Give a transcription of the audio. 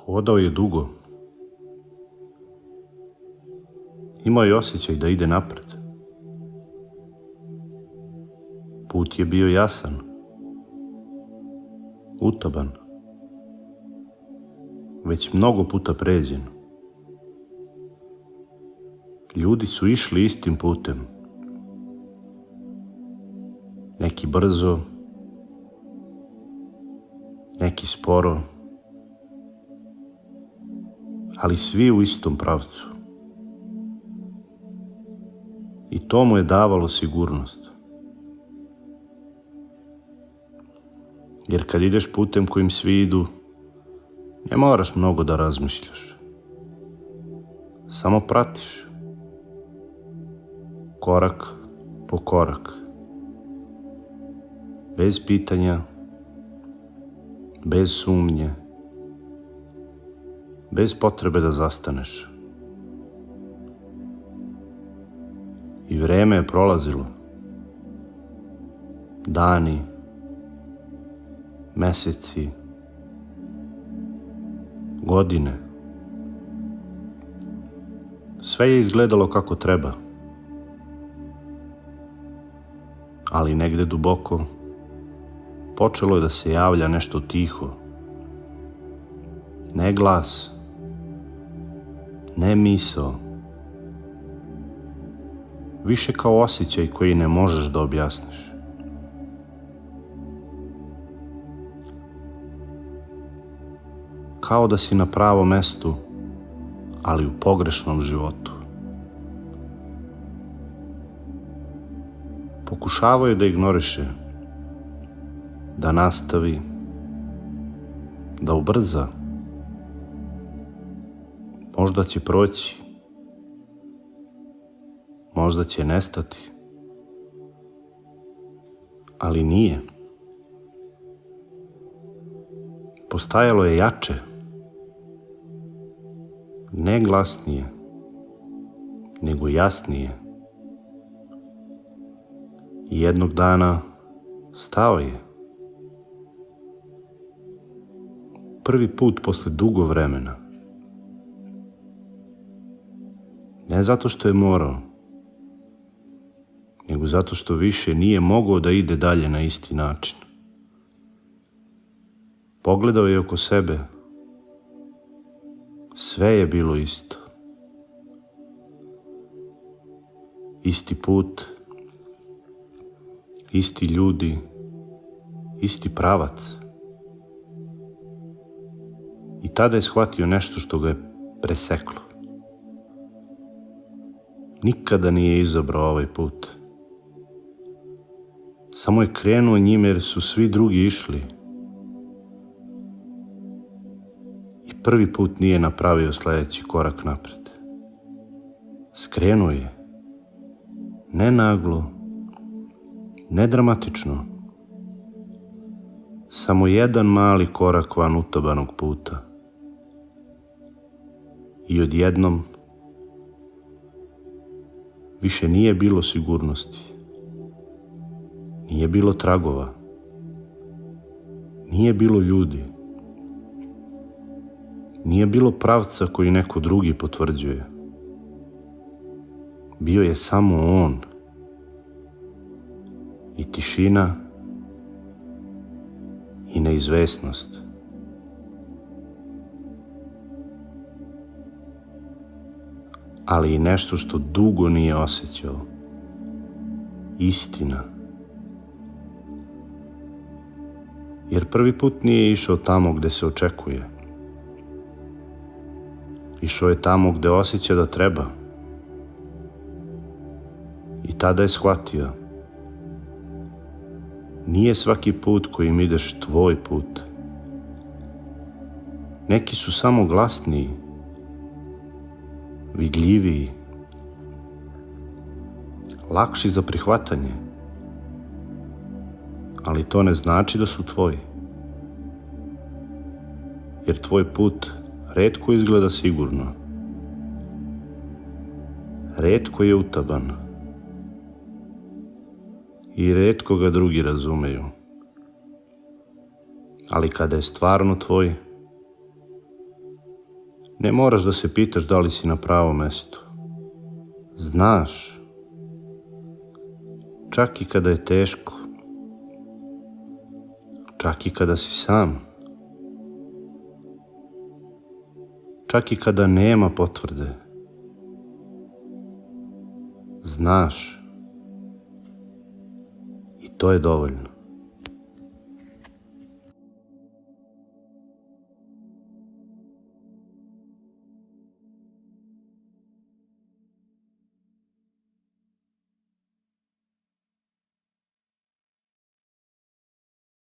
Hodao je dugo. Imao je osjećaj da ide napred. Put je bio jasan, utaban, već mnogo puta pređen. Ljudi su išli istim putem. Neki brzo, neki sporo, ali svi u istom pravcu. I to mu je davalo sigurnost. Jer kad ideš putem kojim svi idu, ne moraš mnogo da razmišljaš. Samo pratiš. Korak po korak. Bez pitanja, bez sumnje, bez potrebe da zastaneš. I vreme je prolazilo. Dani, meseci, godine. Sve je izgledalo kako treba. Ali negde duboko počelo je da se javlja nešto tiho. Ne glas, ne misao, više kao osjećaj koji ne možeš da objasniš. Kao da si na pravom mestu, ali u pogrešnom životu. Pokušavao je da ignoriše, da nastavi, da ubrza. Možda će proći, možda će nestati, ali nije. Postajalo je jače, ne glasnije, nego jasnije. I jednog dana stao je. Prvi put posle dugo vremena. Ne zato što je morao, nego zato što više nije mogao da ide dalje na isti način. Pogledao je oko sebe. Sve je bilo isto. Isti put, isti ljudi, isti pravac. I tada je shvatio nešto što ga je preseklo. Nikada nije izabrao ovaj put. Samo je krenuo njime jer su svi drugi išli. I prvi put nije napravio sledeći korak napred. Skrenuo je. Ne naglo, ne dramatično. Samo jedan mali korak van utabanog puta. I odjednom više nije bilo sigurnosti. Nije bilo tragova. Nije bilo ljudi. Nije bilo pravca koji neko drugi potvrđuje. Bio je samo on. I tišina i neizvesnost. Ali i nešto što dugo nije osjećao. Istina. Jer prvi put nije išao tamo gde se očekuje. Išao je tamo gde osjeća da treba. I tada je shvatio. Nije svaki put kojim ideš tvoj put. Neki su samo glasniji, vidljiviji, lakši za prihvatanje, ali to ne znači da su tvoji. Jer tvoj put retko izgleda sigurno. Retko je utaban. I retko ga drugi razumeju. Ali kada je stvarno tvoj, Ne moraš da se pitaš da li si na pravom mestu. Znaš, čak i kada je teško, čak i kada si sam, čak i kada nema potvrde. Znaš, i to je dovoljno.